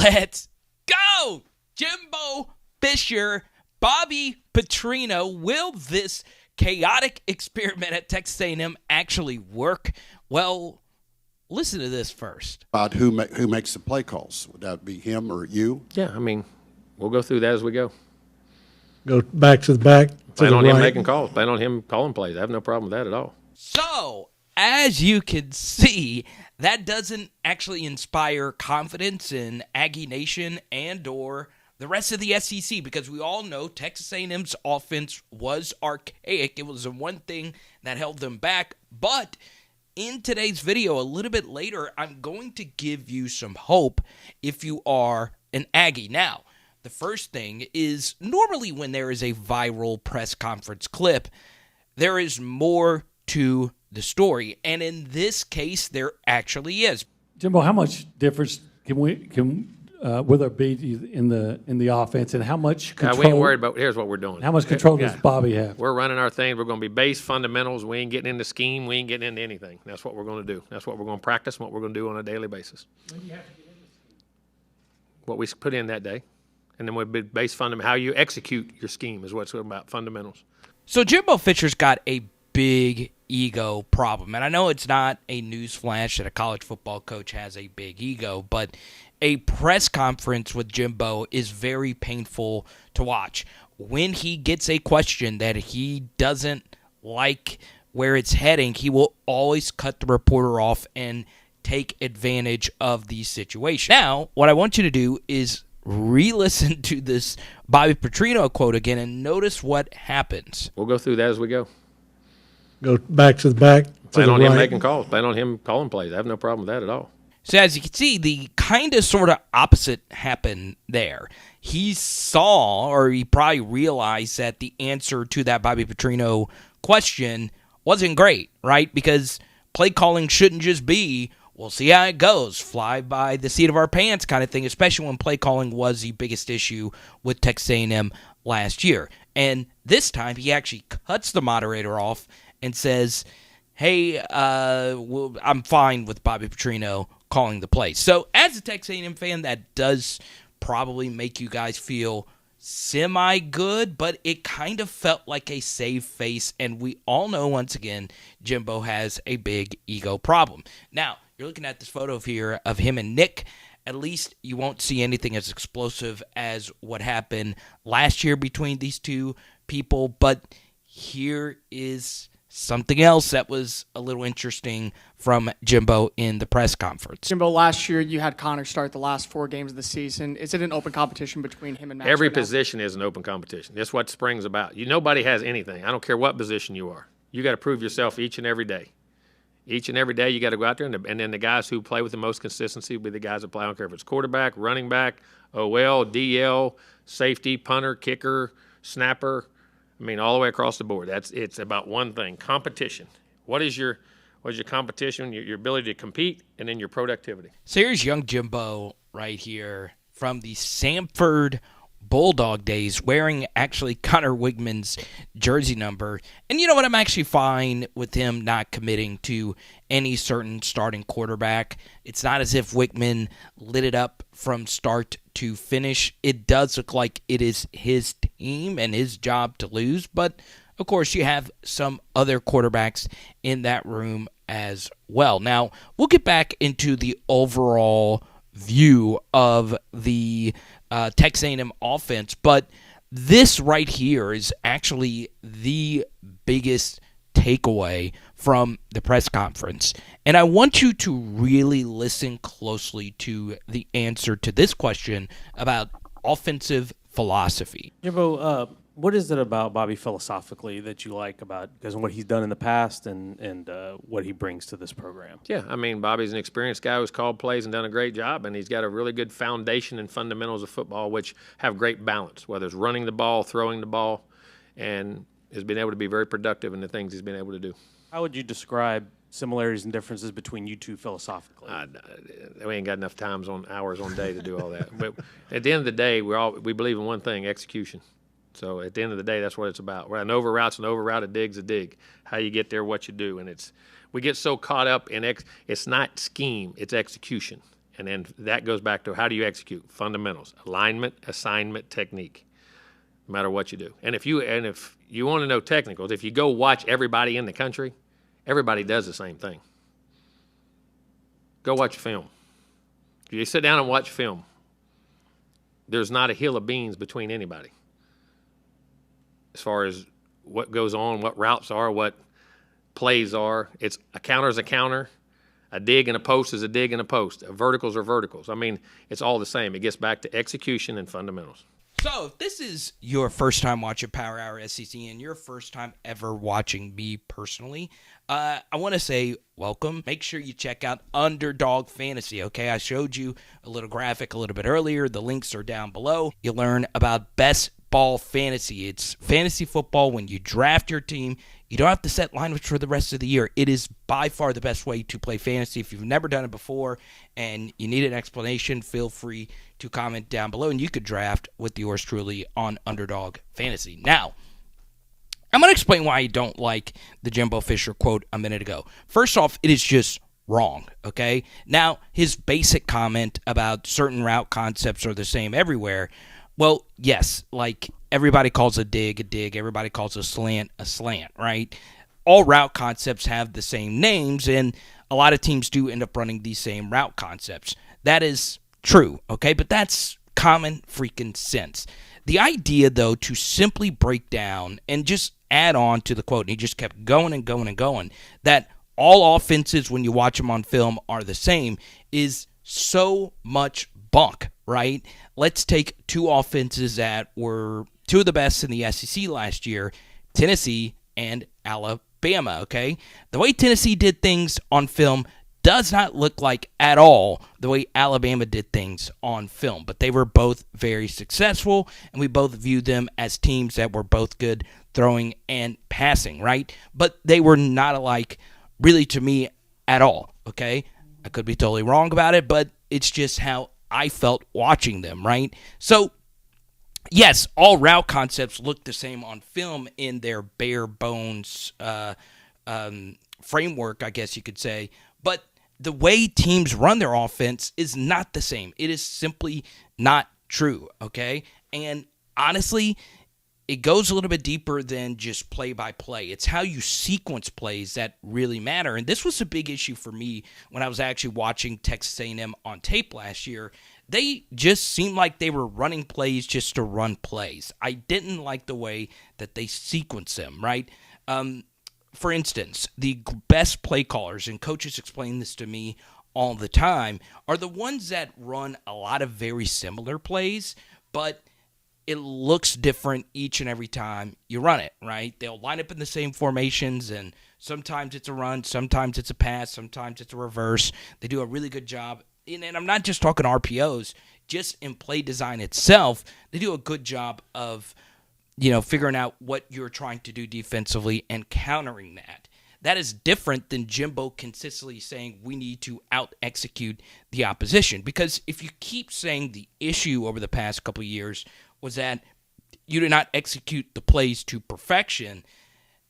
Let's go! Jimbo Fisher, Bobby Petrino. Will this chaotic experiment at Texas A&M actually work? Well, listen to this first. About who makes the play calls. Would that be him or you? Yeah, I mean, we'll go through that as we go. Go back to the back. Plan on him making calls. Plan on him calling plays. I have no problem with that at all. So, as you can see, that doesn't actually inspire confidence in Aggie Nation and or the rest of the SEC, because we all know Texas A&M's offense was archaic. It was the one thing that held them back. But in today's video, a little bit later, I'm going to give you some hope if you are an Aggie. Now, the first thing is, normally when there is a viral press conference clip, there is more to the story, and in this case, there actually is. Jimbo, how much difference will there be in the offense, and how much control? We ain't worried about. Here's what we're doing. How much control does Bobby have? We're running our thing. We're going to be base fundamentals. We ain't getting into scheme. We ain't getting into anything. That's what we're going to do. That's what we're going to practice and what we're going to do on a daily basis. When do you have to get into what we put in that day. And then we'll be base fundamental. How you execute your scheme is what's about, fundamentals. So Jimbo Fisher's got a big ego problem. And I know it's not a news flash that a college football coach has a big ego, but a press conference with Jimbo is very painful to watch. When he gets a question that he doesn't like where it's heading, he will always cut the reporter off and take advantage of the situation. Now, what I want you to do is re-listen to this Bobby Petrino quote again and notice what happens. We'll go through that as we go. Go back to the back. Plan on him making calls. Plan on him calling plays. I have no problem with that at all. So as you can see, the kind of sort of opposite happened there. He saw, or he probably realized, that the answer to that Bobby Petrino question wasn't great, right? Because play calling shouldn't just be, we'll see how it goes, fly by the seat of our pants kind of thing, especially when play calling was the biggest issue with Texas A&M last year. And this time, he actually cuts the moderator off and says, hey, I'm fine with Bobby Petrino calling the play. So as a Texas A&M fan, that does probably make you guys feel semi-good, but it kind of felt like a save face, and we all know, once again, Jimbo has a big ego problem. Now, you're looking at this photo here of him and Nick. At least you won't see anything as explosive as what happened last year between these two people, but here is something else that was a little interesting from Jimbo in the press conference. Jimbo, last year you had Connor start the last 4 games of the season. Is it an open competition between him and Max? Every position is an open competition. That's what spring's about. Nobody has anything. I don't care what position you are. You got to prove yourself each and every day. Each and every day you got to go out there, and then the guys who play with the most consistency will be the guys that play. I don't care if it's quarterback, running back, OL, DL, safety, punter, kicker, snapper. I mean, all the way across the board. It's about one thing: competition. What is your competition? Your ability to compete, and then your productivity. So here's young Jimbo right here from the Samford Bulldog days, wearing actually Connor Weigman's jersey number. And you know what? I'm actually fine with him not committing to any certain starting quarterback. It's not as if Weigman lit it up from start to finish. It does look like it is his team and his job to lose, but of course you have some other quarterbacks in that room as well. Now, we'll get back into the overall view of the Texas A&M offense, but this right here is actually the biggest takeaway from the press conference. And I want you to really listen closely to the answer to this question about offensive philosophy. Jimbo, what is it about Bobby philosophically that you like about, because of what he's done in the past and what he brings to this program? Yeah, I mean, Bobby's an experienced guy who's called plays and done a great job, and he's got a really good foundation and fundamentals of football, which have great balance, whether it's running the ball, throwing the ball, and has been able to be very productive in the things he's been able to do. How would you describe similarities and differences between you two philosophically? We ain't got enough hours on day to do all that. But at the end of the day, we believe in one thing: execution. So at the end of the day, that's what it's about. An over route's an over route, a dig's a dig. How you get there, what you do, and we get so caught up in it's not scheme, it's execution. And then that goes back to how do you execute? Fundamentals, alignment, assignment, technique, no matter what you do. And if you want to know technicals, if you go watch everybody in the country, everybody does the same thing. Go watch film. If you sit down and watch film, there's not a hill of beans between anybody as far as what goes on, what routes are, what plays are. It's a counter is a counter. A dig and a post is a dig and a post. Verticals are verticals. I mean, it's all the same. It gets back to execution and fundamentals. So if this is your first time watching Power Hour SEC and your first time ever watching me personally, I want to say welcome. Make sure you check out Underdog Fantasy, okay? I showed you a little graphic a little bit earlier. The links are down below. You'll learn about best ball fantasy. It's fantasy football when you draft your team. You don't have to set lineups for the rest of the year. It is by far the best way to play fantasy. If you've never done it before and you need an explanation, feel free to comment down below, and you could draft with yours truly on Underdog Fantasy. Now, I'm going to explain why I don't like the Jimbo Fisher quote a minute ago. First off, it is just wrong, okay? Now, his basic comment about certain route concepts are the same everywhere. Well, yes, like everybody calls a dig, everybody calls a slant, right? All route concepts have the same names, and a lot of teams do end up running these same route concepts. That is true, okay? But that's common freaking sense. The idea, though, to simply break down and just add on to the quote, and he just kept going and going and going, that all offenses, when you watch them on film, are the same, is so much bunk, right? Let's take two offenses that were two of the best in the SEC last year, Tennessee and Alabama, okay? The way Tennessee did things on film does not look like at all the way Alabama did things on film, but they were both very successful, and we both viewed them as teams that were both good throwing and passing, right? But they were not alike, really, to me, at all, okay? I could be totally wrong about it, but it's just how I felt watching them, right? So, yes, all route concepts look the same on film in their bare bones framework, I guess you could say, but the way teams run their offense is not the same. It is simply not true, okay? And honestly, it goes a little bit deeper than just play-by-play. It's how you sequence plays that really matter. And this was a big issue for me when I was actually watching Texas A&M on tape last year. They just seemed like they were running plays just to run plays. I didn't like the way that they sequence them, right? For instance, the best play callers, and coaches explain this to me all the time, are the ones that run a lot of very similar plays, but it looks different each and every time you run it, right? They'll line up in the same formations, and sometimes it's a run, sometimes it's a pass, sometimes it's a reverse. They do a really good job. And I'm not just talking RPOs, just in play design itself, they do a good job of, figuring out what you're trying to do defensively and countering that. That is different than Jimbo consistently saying we need to out-execute the opposition. Because if you keep saying the issue over the past couple of years was that you did not execute the plays to perfection,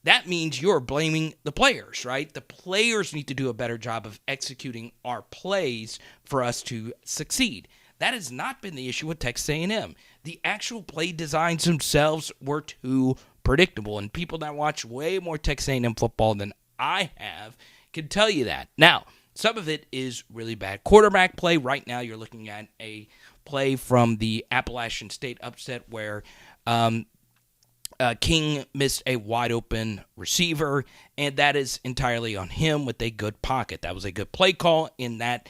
that means you're blaming the players, right? The players need to do a better job of executing our plays for us to succeed. That has not been the issue with Texas A&M. The actual play designs themselves were too predictable, and people that watch way more Texas A&M football than I have can tell you that. Now, some of it is really bad quarterback play. Right now, you're looking at a play from the Appalachian State upset where King missed a wide-open receiver, and that is entirely on him with a good pocket. That was a good play call in that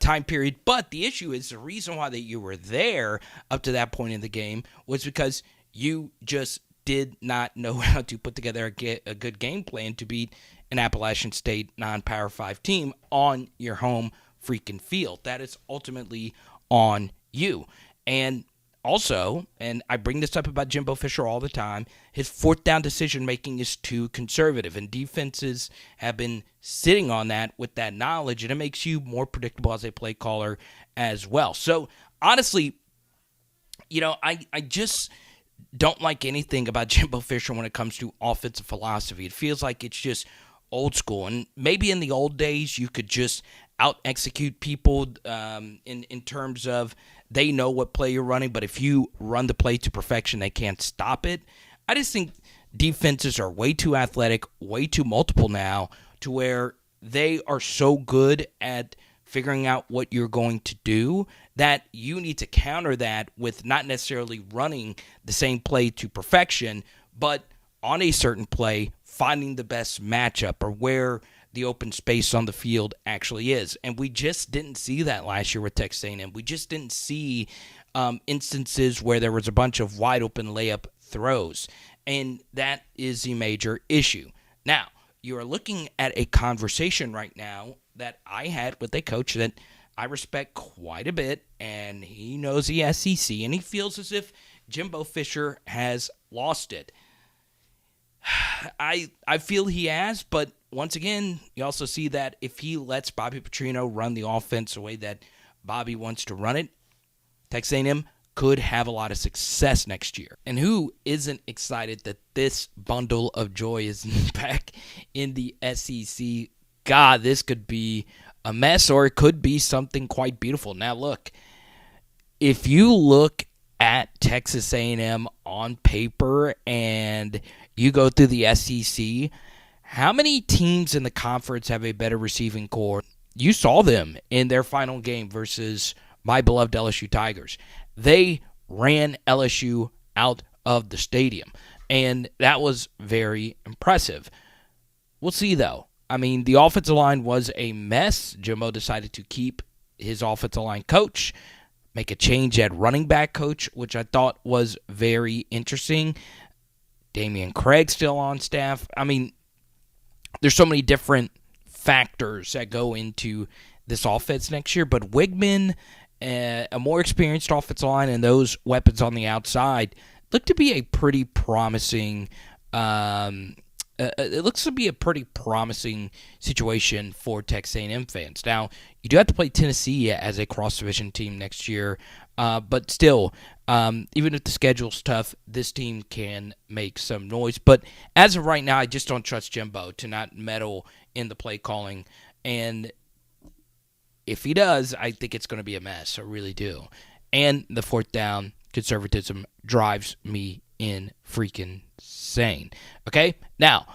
time period, but the issue is the reason why that you were there up to that point in the game was because you just did not know how to put together a good game plan to beat an Appalachian State non-Power 5 team on your home freaking field. That is ultimately on you. And also, and I bring this up about Jimbo Fisher all the time, his fourth down decision-making is too conservative, and defenses have been sitting on that with that knowledge, and it makes you more predictable as a play caller as well. So, honestly, I just don't like anything about Jimbo Fisher when it comes to offensive philosophy. It feels like it's just old school, and maybe in the old days you could just out-execute people in terms of they know what play you're running, but if you run the play to perfection, they can't stop it. I just think defenses are way too athletic, way too multiple now, to where they are so good at figuring out what you're going to do that you need to counter that with not necessarily running the same play to perfection, but on a certain play, finding the best matchup or where the open space on the field actually is. And we just didn't see that last year with Texas A&M. We just didn't see instances where there was a bunch of wide open layup throws. And that is the major issue. Now, you are looking at a conversation right now that I had with a coach that I respect quite a bit, and he knows the SEC, and he feels as if Jimbo Fisher has lost it. I feel he has, but once again, you also see that if he lets Bobby Petrino run the offense the way that Bobby wants to run it, Texas A&M could have a lot of success next year. And who isn't excited that this bundle of joy is back in the SEC? God, this could be a mess, or it could be something quite beautiful. Now, look, if you look at Texas A&M on paper and you go through the SEC, how many teams in the conference have a better receiving core? You saw them in their final game versus my beloved LSU Tigers. They ran LSU out of the stadium, and that was very impressive. We'll see, though. I mean, the offensive line was a mess. Jimbo decided to keep his offensive line coach, make a change at running back coach, which I thought was very interesting. Damian Craig still on staff. I mean, there's so many different factors that go into this offense next year, but Weigman, a more experienced offensive line, and those weapons on the outside look to be a pretty promising it looks to be a pretty promising situation for Texas A&M fans. Now, you do have to play Tennessee as a cross-division team next year, but still, even if the schedule's tough, this team can make some noise. But as of right now, I just don't trust Jimbo to not meddle in the play calling. And if he does, I think it's going to be a mess. I really do. And the fourth down conservatism drives me in freaking insane. Okay? Now,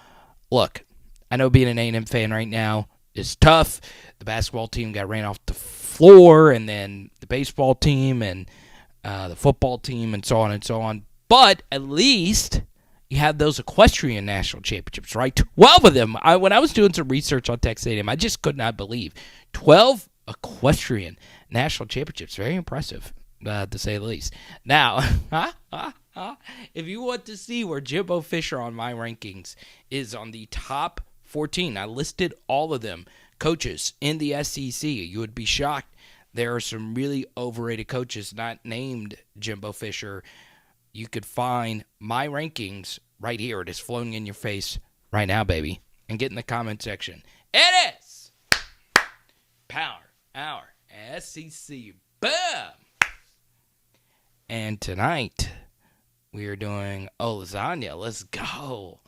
look, I know being an A&M fan right now is tough. The basketball team got ran off the floor, and then the baseball team and the football team and so on and so on. But at least you have those equestrian national championships, right? 12 of them. When I was doing some research on Texas A&M, I just could not believe 12 equestrian national championships. Very impressive, to say the least. Now, if you want to see where Jimbo Fisher on my rankings is on the top 14, I listed all of them, coaches in the SEC. You would be shocked. There are some really overrated coaches not named Jimbo Fisher. You could find my rankings right here. It is flowing in your face right now, baby. And get in the comment section. It is Power Hour SEC. Boom! And tonight, we are doing lasagna. Let's go.